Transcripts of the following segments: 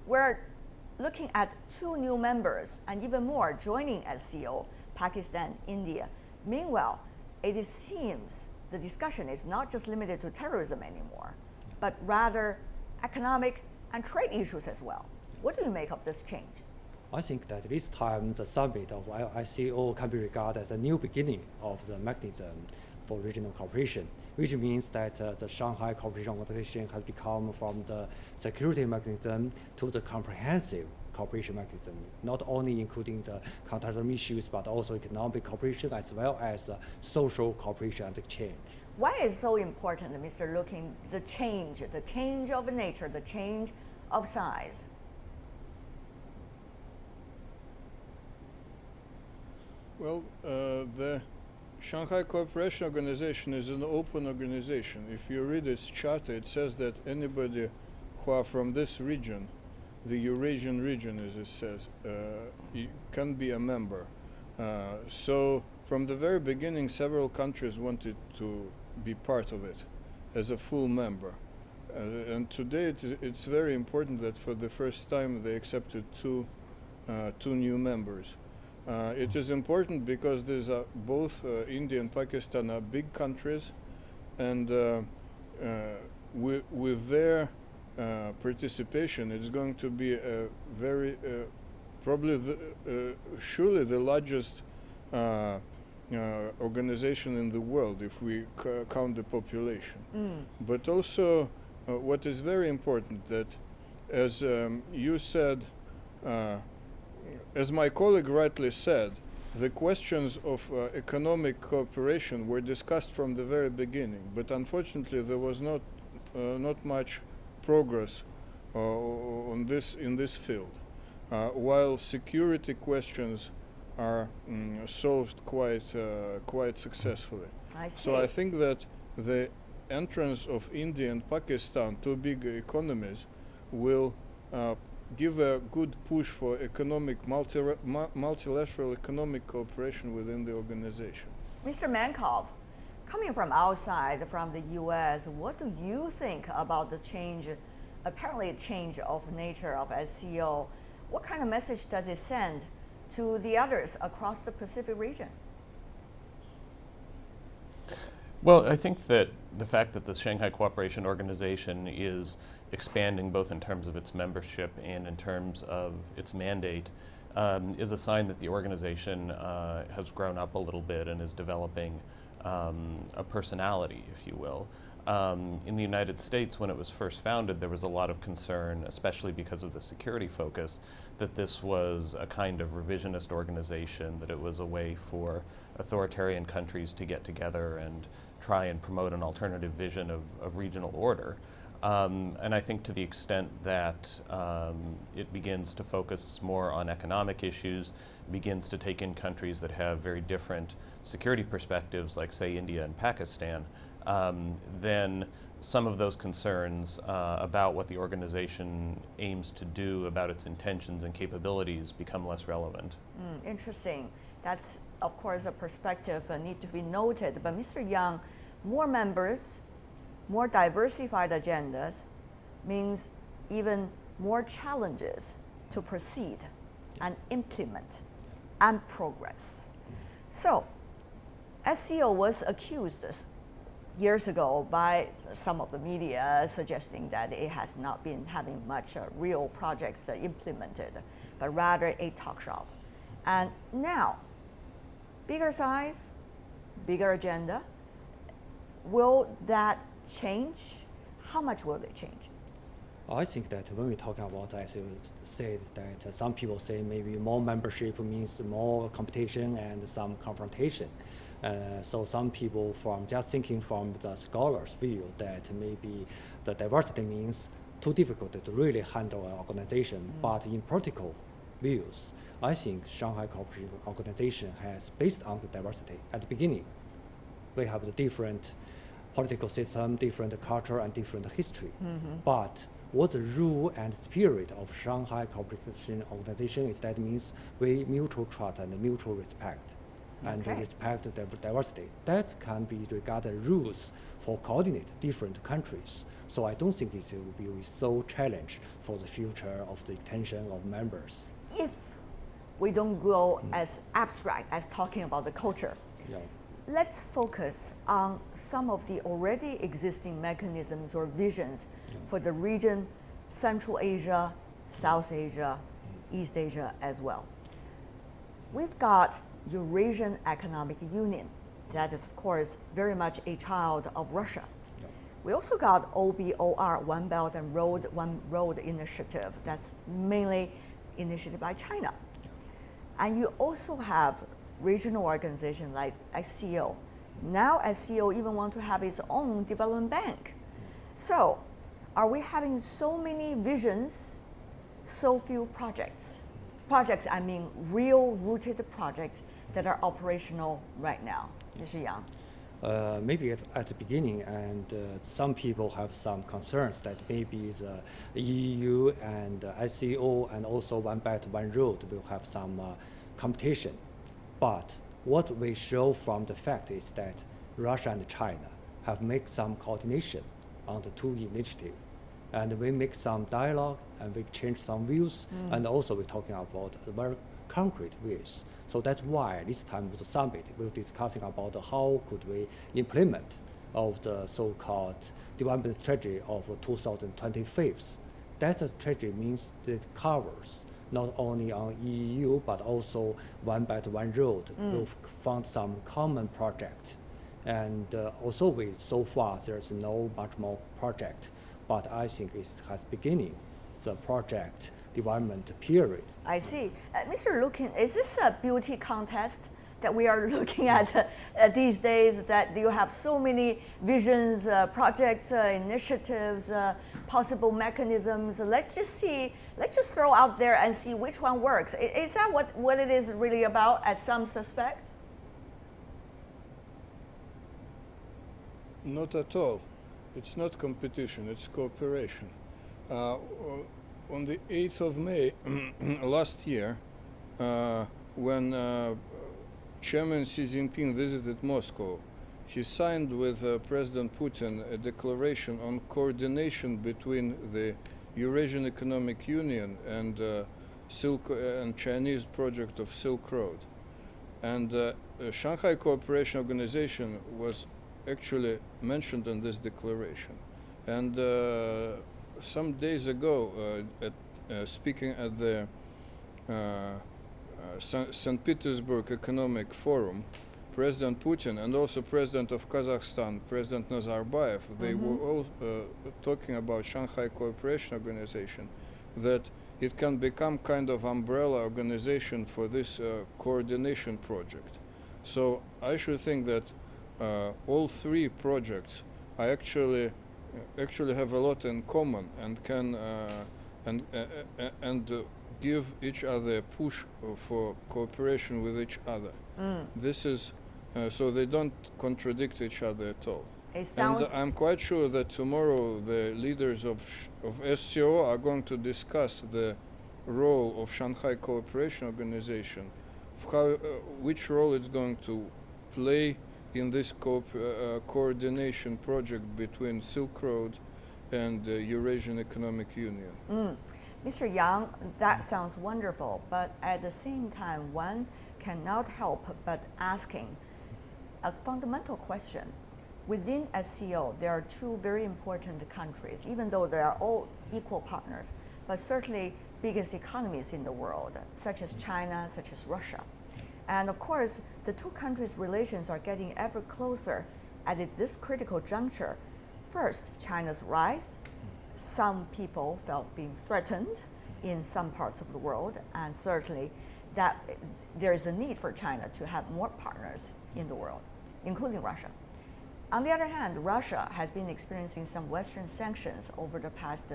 we're looking at 2 new members and even more joining SCO, Pakistan, India. Meanwhile, it seems the discussion is not just limited to terrorism anymore, but rather economic and trade issues as well. What do you make of this change? I think that this time the summit of SCO can be regarded as a new beginning of the mechanism for regional cooperation, which means that the Shanghai Cooperation Organization has become from the security mechanism to the comprehensive cooperation mechanism, not only including the counterterrorism issues, but also economic cooperation as well as social cooperation and exchange. Why is it so important, Mr. Looking, the change of nature, the change of size? Well, the Shanghai Cooperation Organization is an open organization. If you read its charter, it says that anybody who are from this region, the Eurasian region as it says, can be a member. So from the very beginning, several countries wanted to be part of it as a full member. And today it's very important that for the first time they accepted two new members. It is important because these are both India and Pakistan are big countries, and with their participation, it's going to be a very probably surely the largest organization in the world if we count the population. But also, what is very important that, as you said. As my colleague rightly said, the questions of economic cooperation were discussed from the very beginning, but unfortunately there was not much progress in this field, while security questions are solved quite successfully. So I think that the entrance of India and Pakistan, 2 big economies, will give a good push for economic multilateral economic cooperation within the organization. Mr. Mankov, coming from outside, from the US, what do you think about the apparently change of nature of SCO? What kind of message does it send to the others across the Pacific region? Well, I think that the fact that the Shanghai Cooperation Organization is expanding both in terms of its membership and in terms of its mandate is a sign that the organization has grown up a little bit and is developing a personality, if you will. In the United States, when it was first founded, there was a lot of concern, especially because of the security focus, that this was a kind of revisionist organization, that it was a way for authoritarian countries to get together and try and promote an alternative vision of regional order. And I think to the extent that it begins to focus more on economic issues, begins to take in countries that have very different security perspectives, like say India and Pakistan, then some of those concerns about what the organization aims to do, about its intentions and capabilities, become less relevant. Interesting. That's, of course, a perspective need to be noted. But Mr. Yang, more members, more diversified agendas means even more challenges to proceed and implement and progress. So, SCO was accused years ago by some of the media suggesting that it has not been having much real projects implemented, but rather a talk shop. And now, bigger size, bigger agenda, will that change? How much will they change? I think that when we talk about, as you said, that some people say maybe more membership means more competition and some confrontation. So some people just thinking from the scholars' view that maybe the diversity means too difficult to really handle an organization. But in practical views, I think Shanghai Cooperation Organization has based on the diversity at the beginning. We have the different political system, different culture, and different history. But what the rule and spirit of Shanghai Cooperation Organization is that means we mutual trust and mutual respect. and Okay. respect the diversity. That can be regarded rules for coordinate different countries. So I don't think it will be so challenge for the future of the extension of members. If we don't go as abstract as talking about the culture, Yeah. let's focus on some of the already existing mechanisms or visions for the region, Central Asia, South Asia, East Asia as well. We've got Eurasian Economic Union. That is, of course, very much a child of Russia. Yeah. We also got OBOR, One Belt and One Road initiative. That's mainly initiated by China. And you also have regional organizations like SCO. Now SCO even want to have its own development bank. So are we having so many visions, so few projects? Projects, I mean real rooted projects that are operational right now. Mr. Yang. Maybe at the beginning, and some people have some concerns that maybe the EU and SCO and also One Belt, One Road will have some competition. But what we show from the fact is that Russia and China have made some coordination on the two initiatives. And we make some dialogue and we exchange some views, and also we're talking about very concrete ways. So that's why this time with the summit, we're discussing about how could we implement of the so-called development strategy of 2025. That strategy means that it covers not only on EU, but also One Belt, One Road. We've found some common projects. And also so far there's no much more project, but I think it has beginning the project development period. I see. Mr. Lukin, is this a beauty contest that we are looking at these days, that you have so many visions, projects, initiatives, possible mechanisms? Let's just throw out there and see which one works. Is that what it is really about, as some suspect? Not at all. It's not competition, it's cooperation. On the 8th of May last year, when Chairman Xi Jinping visited Moscow, he signed with President Putin a declaration on coordination between the Eurasian Economic Union and Chinese project of Silk Road. And the Shanghai Cooperation Organization was actually mentioned in this declaration. And some days ago, speaking at the St. Petersburg Economic Forum, President Putin and also President of Kazakhstan, President Nazarbayev, they were all talking about Shanghai Cooperation Organization, that it can become kind of umbrella organization for this coordination project. So I should think that all three projects are actually have a lot in common and can give each other a push for cooperation with each other. This is so they don't contradict each other at all. And I'm quite sure that tomorrow the leaders of SCO are going to discuss the role of Shanghai Cooperation Organization, which role it's going to play in this coordination project between Silk Road and the Eurasian Economic Union. Mr. Yang, that sounds wonderful, but at the same time, one cannot help but asking a fundamental question. Within SCO, there are two very important countries, even though they are all equal partners, but certainly biggest economies in the world, such as China, such as Russia. And of course, the two countries' relations are getting ever closer at this critical juncture. First, China's rise. Some people felt being threatened in some parts of the world, and certainly that there is a need for China to have more partners in the world, including Russia. On the other hand, Russia has been experiencing some Western sanctions over the past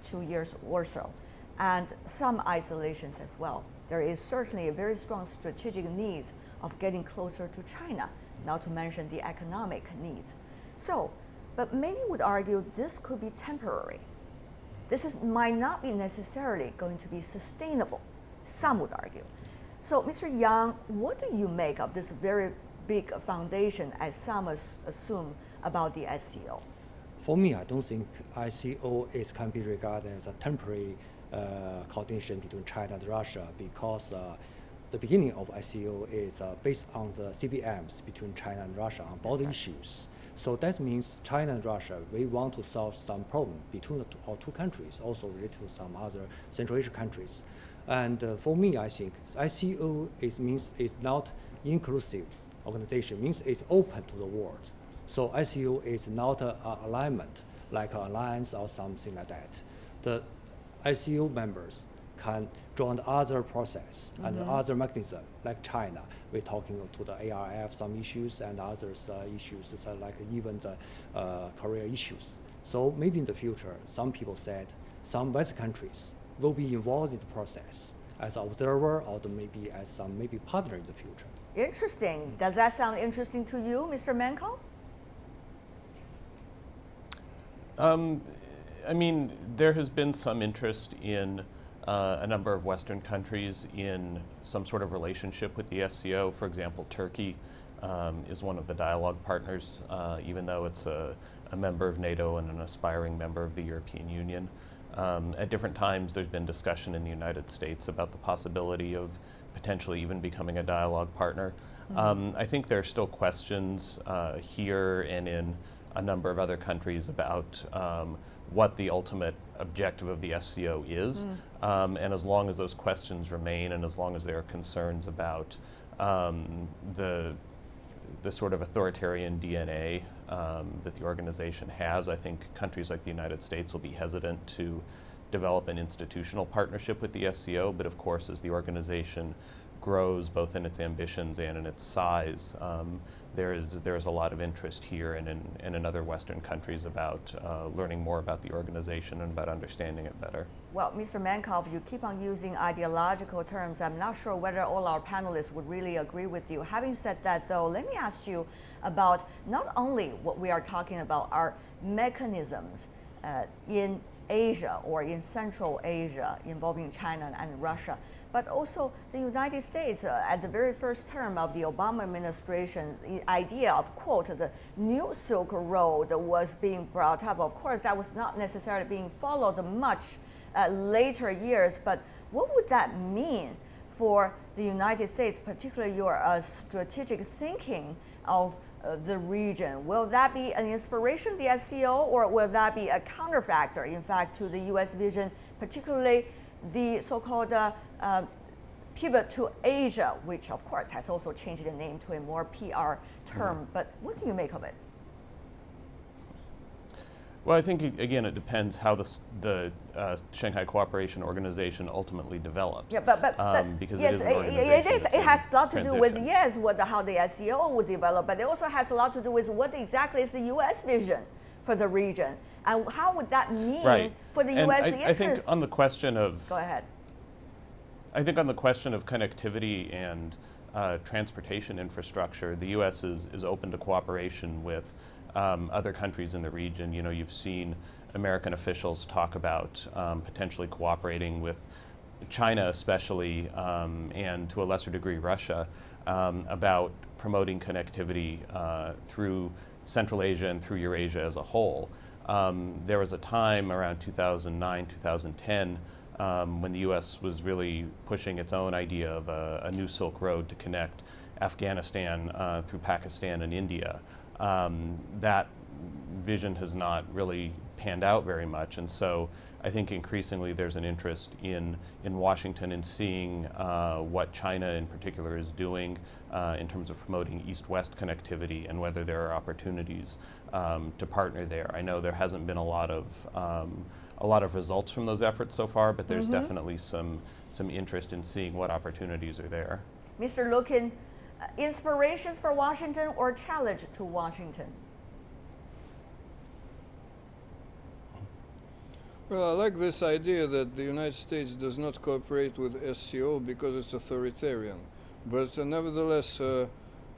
2 years or so, and some isolations as well. There is certainly a very strong strategic need of getting closer to China, not to mention the economic needs. So, but many would argue this could be temporary. Might not be necessarily going to be sustainable, some would argue. So, Mr. Yang, what do you make of this very big foundation, as some assume, about the SCO? For me, I don't think ICO can be regarded as a temporary coordination between China and Russia, because the beginning of ICO is based on the CBMs between China and Russia on border issues. So that means China and Russia, we want to solve some problem between our two countries, also related to some other Central Asian countries. And for me, I think ICO means it's not inclusive organization, means it's open to the world. So ICO is not an alignment like an alliance or something like that. The ICO members can join other process and other mechanism, like China. We're talking to the ARF some issues and others issues, like even the Korea issues. So maybe in the future, some people said some West countries will be involved in the process as observer or maybe as some partner in the future. Interesting. Does that sound interesting to you, Mr. Mankov? I mean, there has been some interest in a number of Western countries in some sort of relationship with the SCO. For example, Turkey is one of the dialogue partners, even though it's a member of NATO and an aspiring member of the European Union. At different times, there's been discussion in the United States about the possibility of potentially even becoming a dialogue partner. I think there are still questions here and in a number of other countries about what the ultimate objective of the SCO is. And as long as those questions remain, and as long as there are concerns about the sort of authoritarian DNA that the organization has, I think countries like the United States will be hesitant to develop an institutional partnership with the SCO. But of course, as the organization grows, both in its ambitions and in its size, there is a lot of interest here and in other Western countries about learning more about the organization and about understanding it better. Well, Mr. Mankov, you keep on using ideological terms. I'm not sure whether all our panelists would really agree with you. Having said that, though, let me ask you about not only what we are talking about are mechanisms in Asia or in Central Asia involving China and Russia, but also the United States. At the very first term of the Obama administration, the idea of, quote, the new Silk Road was being brought up. Of course, that was not necessarily being followed much later years, but what would that mean for the United States, particularly your strategic thinking of the region? Will that be an inspiration, the SCO, or will that be a counterfactor, in fact, to the U.S. vision, particularly the so-called pivot to Asia, which of course has also changed the name to a more PR term, but what do you make of it? Well, I think, again, it depends how the Shanghai Cooperation Organization ultimately develops. Yeah, but because yes, it has a lot to do with, yes, how the SCO would develop, but it also has a lot to do with what exactly is the U.S. vision for the region, and how would that mean for the U.S. interest? I think on the question of... Go ahead. I think on the question of connectivity and transportation infrastructure, the U.S. is open to cooperation with other countries in the region. You know, you've seen American officials talk about potentially cooperating with China especially, and to a lesser degree Russia, about promoting connectivity through Central Asia and through Eurasia as a whole. There was a time around 2009, 2010, when the U.S. was really pushing its own idea of a new Silk Road to connect Afghanistan through Pakistan and India. That vision has not really panned out very much, and so I think increasingly there's an interest in Washington in seeing what China in particular is doing in terms of promoting East-West connectivity and whether there are opportunities to partner there. I know there hasn't been a lot of results from those efforts so far, but there's definitely some interest in seeing what opportunities are there. Mr. Lukin, inspirations for Washington or challenge to Washington? Well, I like this idea that the United States does not cooperate with SCO because it's authoritarian. But nevertheless, the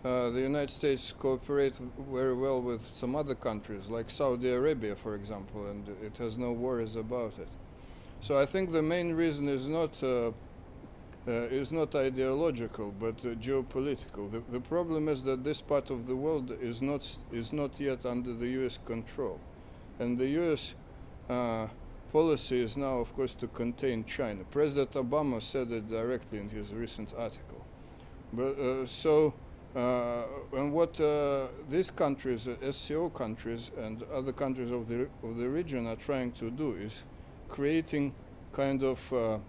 United States cooperates very well with some other countries, like Saudi Arabia, for example, and it has no worries about it. So I think the main reason is not is not ideological but geopolitical. The problem is that this part of the world is not yet under the U.S. control, and the U.S. Policy is now, of course, to contain China. President Obama said it directly in his recent article. But and what these countries, SCO countries, and other countries of the region are trying to do is creating kind of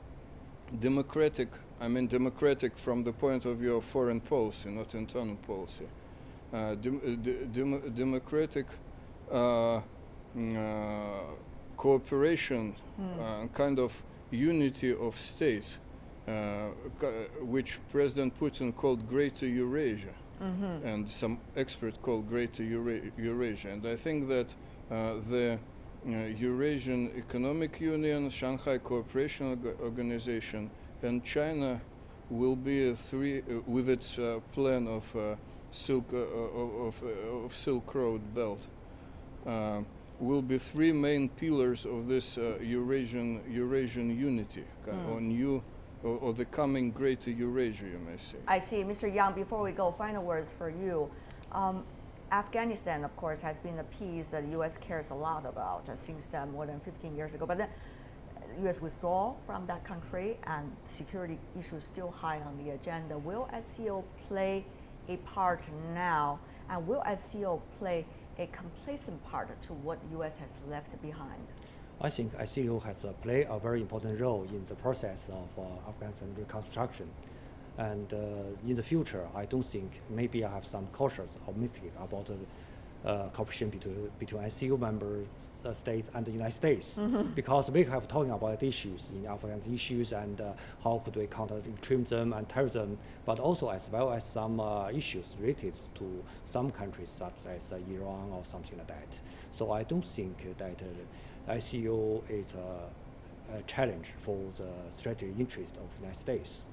democratic. I mean, democratic from the point of view of foreign policy, not internal policy. Democratic cooperation, kind of unity of states, which President Putin called Greater Eurasia, and some experts call Greater Eurasia. And I think that the Eurasian Economic Union, Shanghai Cooperation Organization, and China will be with its plan of Silk Road belt. Will be three main pillars of this Eurasian unity, or the coming Greater Eurasia, you may say. I see. Mr. Yang, before we go, final words for you. Afghanistan, of course, has been a piece that the U.S. cares a lot about since more than 15 years ago. But the U.S. withdrawal from that country and security issues still high on the agenda. Will SCO play a part now, and will SCO play a complacent part to what U.S. has left behind? I think SCO has played a very important role in the process of Afghanistan reconstruction. And in the future, I don't think, maybe I have some cautious optimistic about the cooperation between SCO member states and the United States, because we have talking about issues in Afghanistan issues and how could we counter extremism and terrorism, but also as well as some issues related to some countries such as Iran or something like that. So I don't think that SCO is a challenge for the strategic interest of the United States.